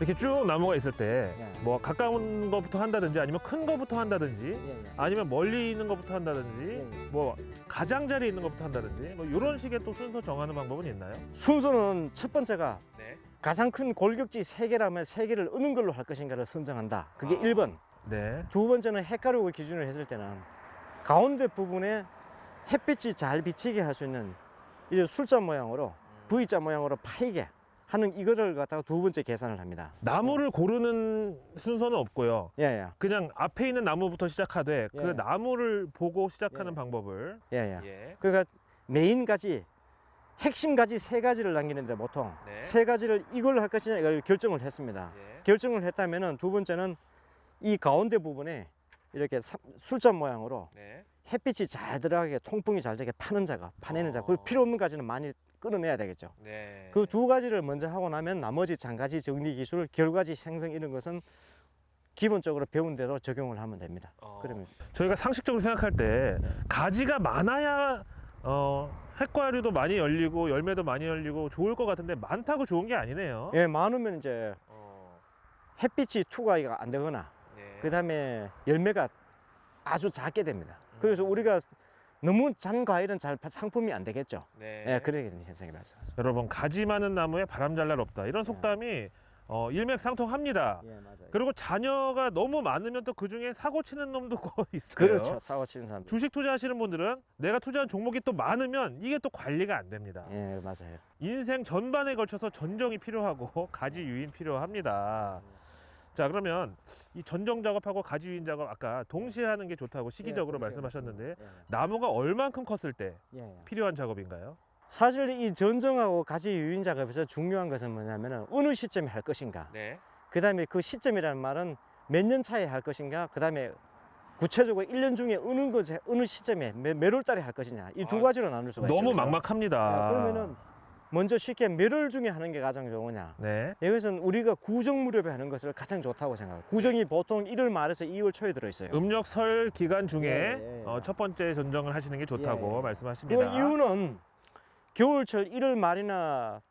이렇게 쭉 나무가 있을 때 예. 뭐 가까운 거부터 한다든지 아니면 큰 거부터 한다든지 예. 아니면 멀리 있는 거부터 한다든지 예. 뭐 가장자리에 있는 거부터 한다든지 뭐 이런 식의 또 순서 정하는 방법은 있나요? 순서는 첫 번째가 네. 가장 큰 골격지 3개라면 3개를 어느 걸로 할 것인가를 선정한다. 그게 1번. 네. 두 번째는 햇가족을 기준으로 했을 때는 가운데 부분에 햇빛이 잘 비치게 할 수 있는 이 술자 모양으로 V자 모양으로 파이게 하는 이거를 갖다가 두 번째 계산을 합니다. 나무를 고르는 순서는 없고요. 예예. 그냥 앞에 있는 나무부터 시작하되 그 예. 나무를 보고 시작하는 예. 방법을 예예. 예. 그러니까 메인 가지, 핵심 가지 3가지를 남기는데 보통 네. 3가지를 이걸 할 것이냐 이걸 결정을 했습니다. 예. 결정을 했다면은 두 번째는 이 가운데 부분에 이렇게 술자 모양으로 네. 햇빛이 잘 들어가게 통풍이 잘 되게 파는 작업, 파내는 작업. 그 필요 없는 가지는 많이 끊어내야 되겠죠. 네. 그 두 가지를 먼저 하고 나면 나머지 장가지 정리 기술, 결과지 생성 이런 것은 기본적으로 배운 대로 적용을 하면 됩니다. 그러면 저희가 상식적으로 생각할 때 가지가 많아야 핵과류도 많이 열리고 열매도 많이 열리고 좋을 것 같은데 많다고 좋은 게 아니네요. 예, 많으면 이제 햇빛이 투과가 안 되거나 네. 그 다음에 열매가 아주 작게 됩니다. 그래서 우리가 너무 잔 과일은 잘 상품이 안 되겠죠. 네. 예, 그런 현상이 발생. 여러분 가지 많은 나무에 바람 잘 날 없다 이런 속담이 일맥상통합니다. 예, 맞아요. 그리고 자녀가 너무 많으면 또 그 중에 사고 치는 놈도 있어요. 그렇죠. 사고 치는 사람. 주식 투자하시는 분들은 내가 투자한 종목이 또 많으면 이게 또 관리가 안 됩니다. 예, 맞아요. 인생 전반에 걸쳐서 전정이 필요하고 가지 유인 필요합니다. 자, 그러면 이 전정 작업하고 가지 유인 작업 아까 동시에 하는 게 좋다고 시기적으로 예, 말씀하셨는데 예, 나무가 얼만큼 컸을 때 예, 예. 필요한 작업인가요? 사실 이 전정하고 가지 유인 작업에서 중요한 것은 뭐냐면은 어느 시점에 할 것인가. 네. 그 다음에 그 시점이라는 말은 몇 년 차에 할 것인가. 그 다음에 구체적으로 1년 중에 어느 시점에 몇 월 달에 할 것이냐. 이 두 가지로 나눌 수가 있죠. 너무 그죠? 막막합니다. 그러면은 먼저 쉽게 몇 월 중에 하는 게 가장 좋으냐. 네. 여기서는 우리가 구정 무렵에 하는 것을 가장 좋다고 생각해요. 구정이 보통 1월 말에서 2월 초에 들어있어요. 음력 설 기간 중에 예, 예. 첫 번째 전정을 하시는 게 좋다고 예, 예. 말씀하십니다. 그 이유는 겨울철 1월 말이나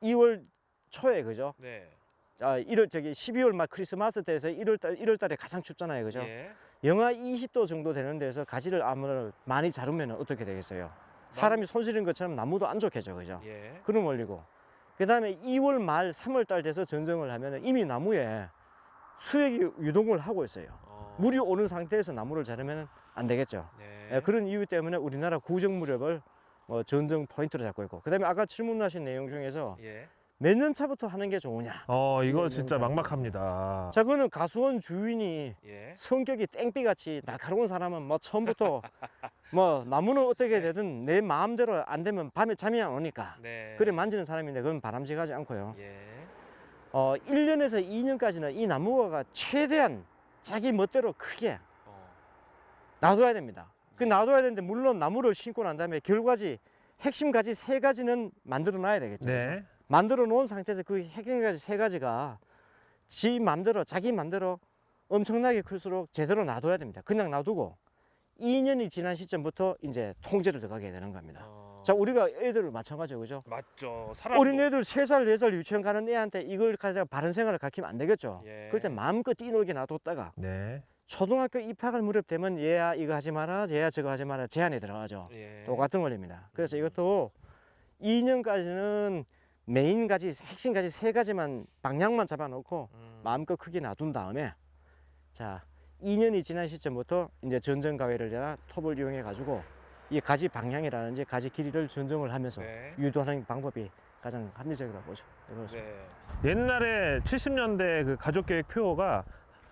2월 초에 그죠? 네. 12월 말 크리스마스 때에서 1월 달에 가장 춥잖아요. 그죠? 예. 영하 20도 정도 되는 데서 가지를 아무래도 많이 자르면 어떻게 되겠어요? 사람이 손실인 것처럼 나무도 안 좋겠죠. 그죠? 예. 그럼 올리고. 그 다음에 2월 말 3월 달 돼서 전정을 하면 이미 나무에 수액이 유동을 하고 있어요. 물이 오는 상태에서 나무를 자르면 안 되겠죠. 네. 예, 그런 이유 때문에 우리나라 구정 무렵을 전정 포인트로 잡고 있고. 그 다음에 아까 질문하신 내용 중에서 예. 몇 년 차부터 하는 게 좋으냐. 이거 예, 진짜 예. 막막합니다. 자, 그거는 가수원 주인이 예. 성격이 땡비같이 날카로운 사람은 뭐 처음부터 뭐 나무는 어떻게 되든 내 마음대로 안 되면 밤에 잠이 안 오니까 네. 그래 만지는 사람인데 그건 바람직하지 않고요. 예. 1년에서 2년까지는 이 나무가 최대한 자기 멋대로 크게 놔둬야 됩니다. 그 놔둬야 되는데 물론 나무를 심고 난 다음에 결과지 핵심 가지 3가지는 만들어 놔야 되겠죠. 네. 만들어 놓은 상태에서 그 핵심 가지 3가지가 지 맘대로 자기 맘대로 엄청나게 클수록 제대로 놔둬야 됩니다. 그냥 놔두고 2년이 지난 시점부터 이제 통제를 들어가게 되는 겁니다. 자, 우리가 애들을 마찬가지죠, 그죠? 맞죠. 어린 애들 3살, 4살 유치원 가는 애한테 이걸 가지고 바른 생활을 가르치면 안 되겠죠. 예. 그럴 때 마음껏 뛰놀게 놔뒀다가 네. 초등학교 입학할 무렵 되면 얘야 이거 하지 마라, 얘야 저거 하지 마라 제한이 들어가죠. 예. 똑같은 원리입니다. 그래서 이것도 2년까지는 메인 가지, 핵심 가지 3가지만 방향만 잡아놓고 마음껏 크게 놔둔 다음에 자 2년이 지난 시점부터 이제 전정 가위를이나 톱을 이용해 가지고 이 가지 방향이라든지 가지 길이를 전정을 하면서 네. 유도하는 방법이 가장 합리적이라고 보죠. 그렇습니다. 네. 옛날에 70년대 그 가족계획 표어가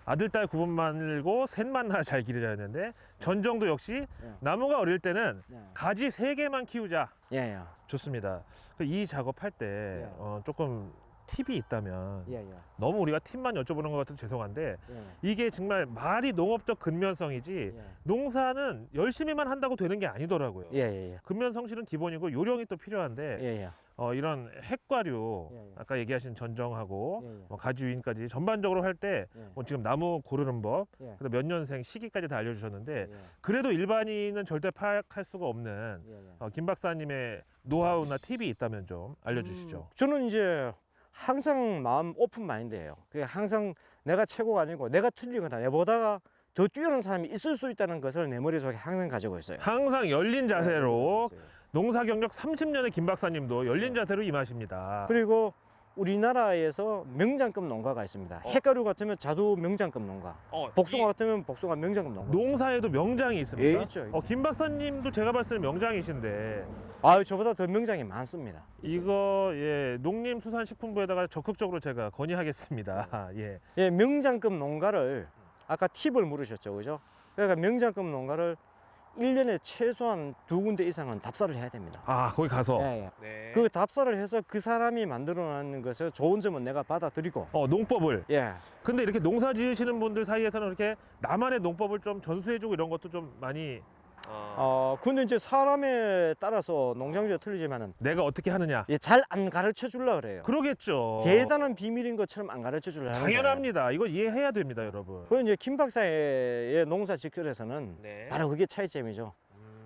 아들, 딸 구분 말고 셋만 하나 잘 기르자였는데 전정도 역시 네. 나무가 어릴 때는 네. 가지 3개만 키우자. 예, 예, 좋습니다. 이 작업할 때 예. 조금 팁이 있다면 예, 예, 너무 우리가 팁만 여쭤보는 것 같아서 죄송한데 예, 이게 정말 말이 농업적 근면성이지 예, 농사는 열심히만 한다고 되는 게 아니더라고요. 예, 예, 근면성실은 기본이고 요령이 또 필요한데 예, 예, 이런 핵과류 예, 예. 아까 얘기하신 전정하고 예, 예. 가지 유인까지 전반적으로 할 때 예. 지금 나무 고르는 법 예. 그다음 몇 년생 시기까지 다 알려주셨는데 예, 그래도 일반인은 절대 파악할 수가 없는 예, 예. 김 박사님의 노하우나 팁이 있다면 좀 알려주시죠. 저는 이제 항상 마음 오픈 마인드예요. 그게 항상 내가 최고가 아니고 내가 틀리거나 내보다 더 뛰어난 사람이 있을 수 있다는 것을 내 머릿속에 항상 가지고 있어요. 항상 열린 자세로 네. 농사 경력 30년의 김 박사님도 열린 자세로 임하십니다. 그리고 우리나라에서 명장급 농가가 있습니다. 햇가루 같으면 자두 명장급 농가, 복숭아 같으면 복숭아 명장급 농가. 농사에도 명장이 있습니까? 예, 있죠. 김 박사님도 제가 봤을 때 명장이신데 아, 저보다 더 명장이 많습니다. 이거 예, 농림수산식품부에다가 적극적으로 제가 건의하겠습니다. 예. 예, 명장급 농가를 아까 팁을 물으셨죠, 그죠? 그러니까 명장급 농가를 1년에 최소한 2군데 이상은 답사를 해야 됩니다. 아, 거기 가서 예, 예. 네. 그 답사를 해서 그 사람이 만들어내는 것을 좋은 점은 내가 받아들이고, 농법을. 예, 근데 이렇게 농사 지으시는 분들 사이에서는 이렇게 나만의 농법을 좀 전수해주고 이런 것도 좀 많이 근데 이제 사람에 따라서 농장주가 틀리지만은 내가 어떻게 하느냐. 예, 잘 안 가르쳐 주려 그래요. 그러겠죠. 대단한 비밀인 것처럼 안 가르쳐 주려 하는 거예요. 당연합니다. 이거 이해해야 됩니다, 여러분. 그리고 이제 김 박사의 농사 직설에서는 네. 바로 그게 차이점이죠.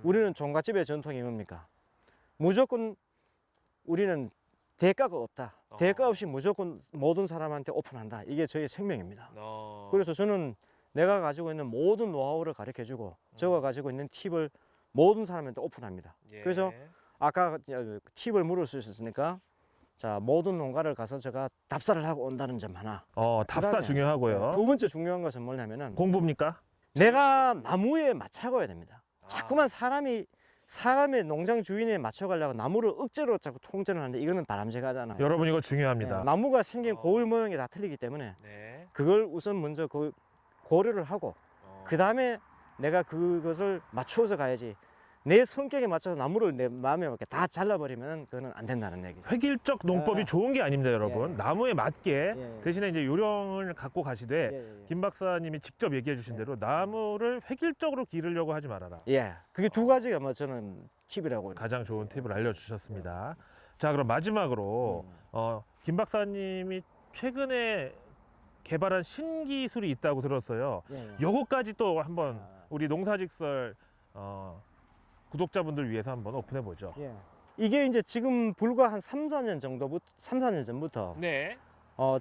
우리는 종갓집의 전통이 뭡니까? 무조건 우리는 대가가 없다. 대가 없이 무조건 모든 사람한테 오픈한다. 이게 저의 생명입니다. 그래서 저는 내가 가지고 있는 모든 노하우를 가르쳐주고 제가 가지고 있는 팁을 모든 사람한테 오픈합니다. 예. 그래서 아까 팁을 물을 수 있었으니까 자, 모든 농가를 가서 제가 답사를 하고 온다는 점 하나. 답사 그다음에 중요하고요. 두 번째 중요한 것은 뭐냐면은 공부입니까? 내가 나무에 맞춰가야 됩니다. 아. 자꾸만 사람의 농장 주인에 맞춰가려고 나무를 억지로 자꾸 통제를 하는데 이거는 바람직하잖아요. 여러분 이거 중요합니다. 나무가 생긴 고울 모양이 다 틀리기 때문에 네. 그걸 우선 먼저 고려를 하고 그 다음에 내가 그것을 맞춰서 가야지. 내 성격에 맞춰서 나무를 내 마음에 맞게 다 잘라버리면 그거는 안 된다는 얘기죠. 획일적 농법이 아. 좋은 게 아닙니다, 여러분. 예. 나무에 맞게 예. 대신에 이제 요령을 갖고 가시되 예. 김 박사님이 직접 얘기해 주신 대로 나무를 획일적으로 기르려고 하지 말아라. 예, 그게 두 가지가 뭐 저는 팁이라고. 가장 좋은 팁을 알려주셨습니다. 자, 그럼 마지막으로 김 박사님이 최근에 개발한 신기술이 있다고 들었어요. 요거까지 또 한번 우리 농사직설 구독자분들 위해서 한번 오픈해 보죠. 예. 이게 이제 지금 불과 한 3, 4년 전부터 네.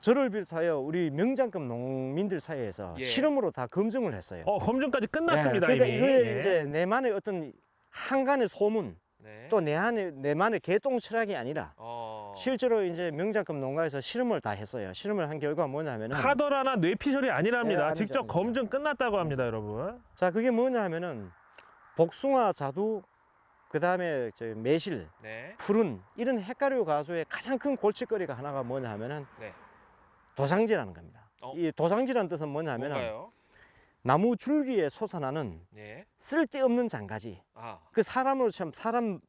저를 비롯하여 우리 명장급 농민들 사이에서 예. 실험으로 다 검증을 했어요. 검증까지 끝났습니다. 그러니까 이미. 이게 예. 이제 내만의 어떤 한간의 소문, 네. 또 내만의 개똥 철학이 아니라 실제로 이제 명장급 농가에서 실험을 다 했어요. 실험을 한 결과 뭐냐면은 카더라나 뇌피셜이 아니랍니다. 예, 아니죠, 직접 아니죠. 검증 끝났다고 합니다, 여러분. 자, 그게 뭐냐면은 복숭아, 자두, 그 다음에 매실, 네. 푸른 이런 햇가류 가수의 가장 큰 골칫거리가 하나가 뭐냐 하면은 네. 도장지라는 겁니다. 어? 이 도장지라는 뜻은 뭐냐 하면은 뭔가요? 나무 줄기에 솟아나는 네. 쓸데없는 장가지. 아. 그 사람으로 참 사람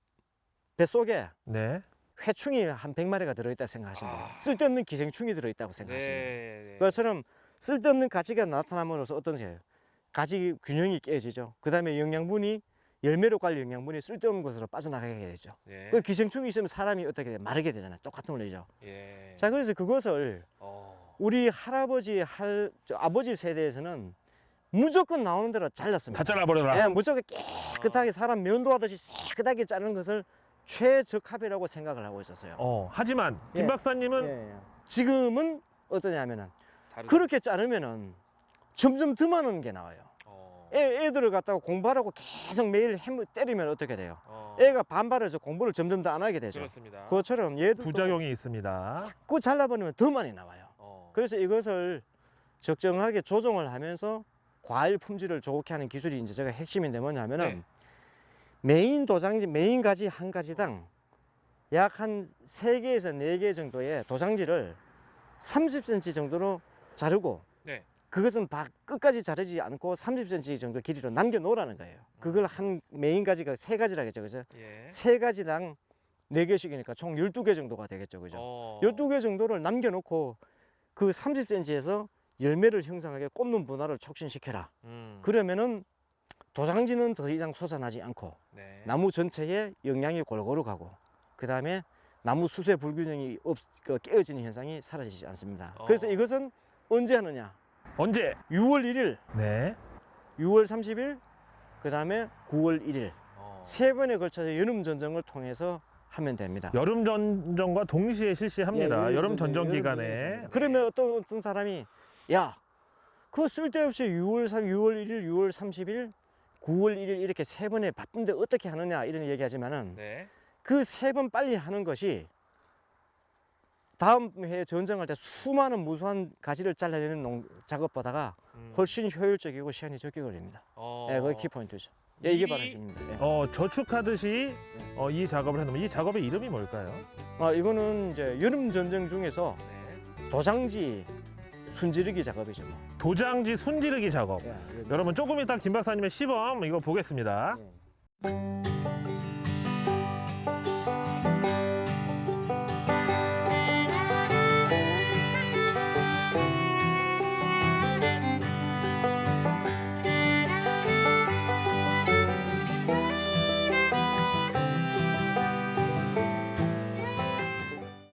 뱃속에 네. 회충이 한 100마리가 들어있다 생각하시면 돼요. 쓸데없는 기생충이 들어있다고 생각하시면 돼요. 네. 그것처럼 쓸데없는 가지가 나타남으로써 어떤 게 가지 균형이 깨지죠. 그 다음에 영양분이 열매로 갈 영양분이 쓸데없는 곳으로 빠져나가게 되죠. 네. 그 기생충이 있으면 사람이 어떻게 돼? 마르게 되잖아요. 똑같은 원리죠. 예. 자, 그래서 그것을 우리 할아버지, 아버지 세대에서는 무조건 나오는 대로 잘랐습니다. 다 잘라버려라. 예, 무조건 깨끗하게 사람 면도하듯이 깨끗하게 자르는 것을 최적합이라고 생각을 하고 있었어요. 하지만 김 예. 박사님은 예. 지금은 어떠냐면은 다르다. 그렇게 자르면은 점점 더 많은 게 나와요. 애들을 갖다가 공부하라고 계속 매일 때리면 어떻게 돼요? 애가 반발해서 공부를 점점 더 안 하게 되죠. 그렇습니다. 그것처럼 얘도 부작용이 있습니다. 자꾸 잘라버리면 더 많이 나와요. 그래서 이것을 적정하게 조정을 하면서 과일 품질을 좋게 하는 기술이 이제 제가 핵심인데 뭐냐면은 네. 메인 도장지, 메인 가지 한 가지당 약 한 3개에서 4개 정도의 도장지를 30cm 정도로 자르고 네. 그것은 끝까지 자르지 않고 30cm 정도 길이로 남겨 놓으라는 거예요. 그걸 한 메인 가지가 3가지라 겠죠. 그죠? 예. 3가지당 4개씩이니까 총 12개 정도가 되겠죠. 그죠? 12개 정도를 남겨 놓고 그 30cm에서 열매를 형성하게 꼽는 분화를 촉진시켜라. 그러면은 도장지는 더 이상 솟아나지 않고 네. 나무 전체에 영양이 골고루 가고 그 다음에 나무 수세 불균형이 깨어지는 현상이 사라지지 않습니다. 그래서 이것은 언제 하느냐? 언제? 6월 1일, 네. 6월 30일, 그 다음에 9월 1일 3번에 걸쳐서 여름 전정을 통해서 하면 됩니다. 여름 전정과 동시에 실시합니다. 예, 여름 전정 여름 기간에. 그러면 어떤 사람이 야, 그거 쓸데없이 6월 1일, 6월 30일, 9월 1일 이렇게 세 번에 바쁜데 어떻게 하느냐 이런 얘기하지만은 네. 그 세 번 빨리 하는 것이 다음 해에 전정할 때 수많은 무수한 가지를 잘라내는 작업보다가 훨씬 효율적이고 시간이 적게 걸립니다. 예, 그게 키포인트죠. 예, 이게 바로 해줍니다. 예. 저축하듯이 이 작업을 해놓으면 이 작업의 이름이 뭘까요? 이거는 이제 여름 전정 중에서 도장지 순지르기 작업이죠. 뭐. 도장지 순지르기 작업. 예, 여러분 조금 이따 김 박사님의 시범 이거 보겠습니다. 예.